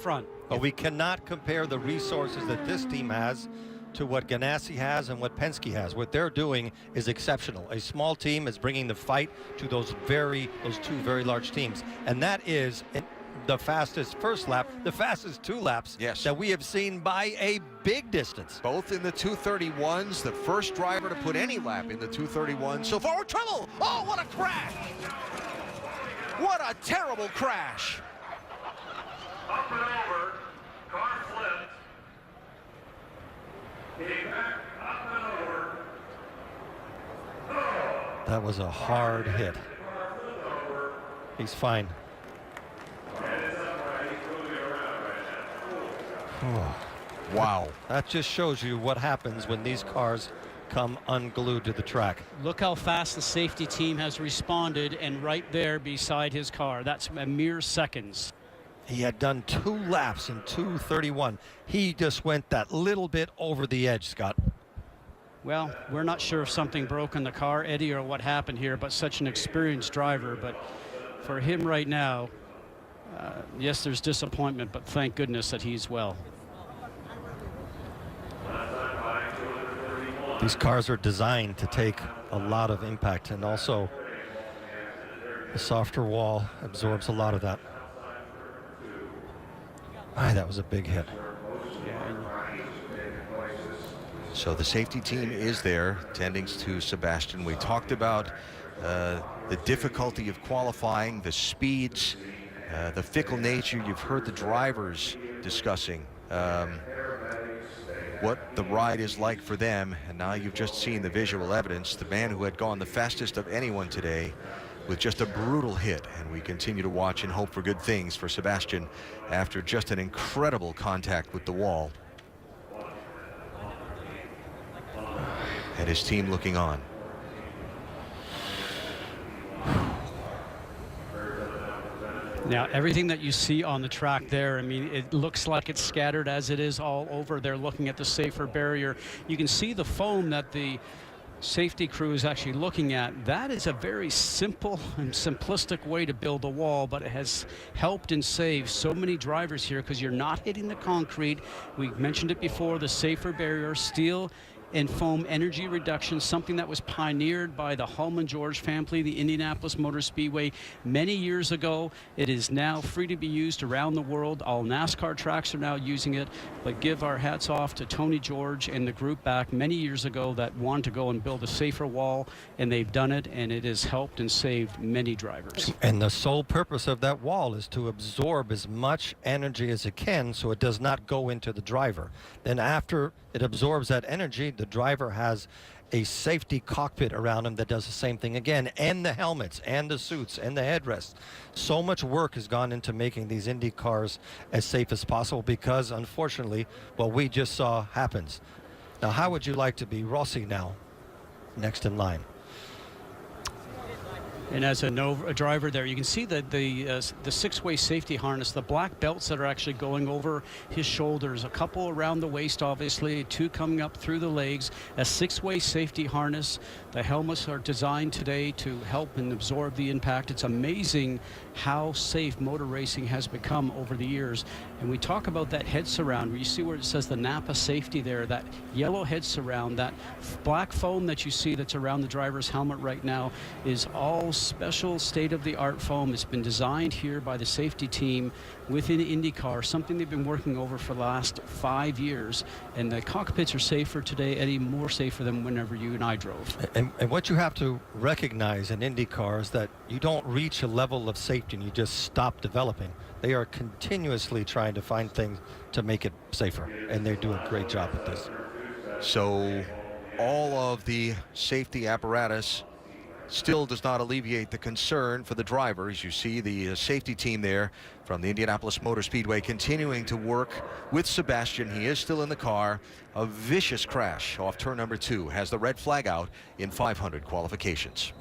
front. But we cannot compare the resources that this team has to what Ganassi has and what Penske has. What they're doing is exceptional. A small team is bringing the fight to those two very large teams, and that is the fastest first lap, the fastest 2 laps that we have seen by a big distance. Both in the 231s, the first driver to put any lap in the 231. So far, trouble! Oh, what a crash! What a terrible crash! Up and over, car flipped. Came back, up and over. Oh. That was a hard hit. He's fine. Oh. Wow. That just shows you what happens when these cars come unglued to the track. Look how fast the safety team has responded, and right there beside his car. That's a mere seconds. He had done 2 laps in 2:31. He just went that little bit over the edge, Scott. Well, we're not sure if something broke in the car, Eddie, or what happened here, but such an experienced driver. But for him right now, yes, there's disappointment, but thank goodness that he's well. These cars are designed to take a lot of impact, and also the softer wall absorbs a lot of that. That was a big hit. So the safety team is there, tending to Sebastian. We talked about the difficulty of qualifying, the speeds, the fickle nature. You've heard the drivers discussing what the ride is like for them, and now you've just seen the visual evidence. The man who had gone the fastest of anyone today with just a brutal hit, and we continue to watch and hope for good things for Sebastian after just an incredible contact with the wall. And his team looking on. Now, everything that you see on the track there, I mean, it looks like it's scattered as it is all over. They're looking at the safer barrier. You can see the foam that the safety crew is actually looking at. That is a very simple and simplistic way to build a wall, but it has helped and saved so many drivers here because you're not hitting the concrete. We mentioned it before, the safer barrier, steel and foam energy reduction, something that was pioneered by the Hulman George family, the Indianapolis Motor Speedway, many years ago. It is now free to be used around the world. All NASCAR tracks are now using it, but give our hats off to Tony George and the group back many years ago that wanted to go and build a safer wall, and they've done it, and it has helped and saved many drivers. And the sole purpose of that wall is to absorb as much energy as it can so it does not go into the driver. Then after it absorbs that energy, the driver has a safety cockpit around him that does the same thing again, and the helmets and the suits and the headrests. So much work has gone into making these Indy cars as safe as possible because, unfortunately, what we just saw happens. Now, how would you like to be Rossi now, next in line? And as a driver there, you can see that the 6-way safety harness, the black belts that are actually going over his shoulders, a couple around the waist, obviously, 2 coming up through the legs, a 6-way safety harness. The helmets are designed today to help and absorb the impact. It's amazing how safe motor racing has become over the years. And we talk about that head surround, where you see where it says the Napa safety there, that yellow head surround, that black foam that you see that's around the driver's helmet right now is all special state-of-the-art foam. It's been designed here by the safety team within IndyCar, something they've been working over for the last 5 years. And the cockpits are safer today, Eddie, more safer than whenever you and I drove. And what you have to recognize in IndyCar is that you don't reach a level of safety and you just stop developing. They are continuously trying to find things to make it safer, and they do a great job at this. So all of the safety apparatus still does not alleviate the concern for the driver. As you see the safety team there from the Indianapolis Motor Speedway continuing to work with Sebastian. He is still in the car. A vicious crash off turn number 2 has the red flag out in 500 qualifications.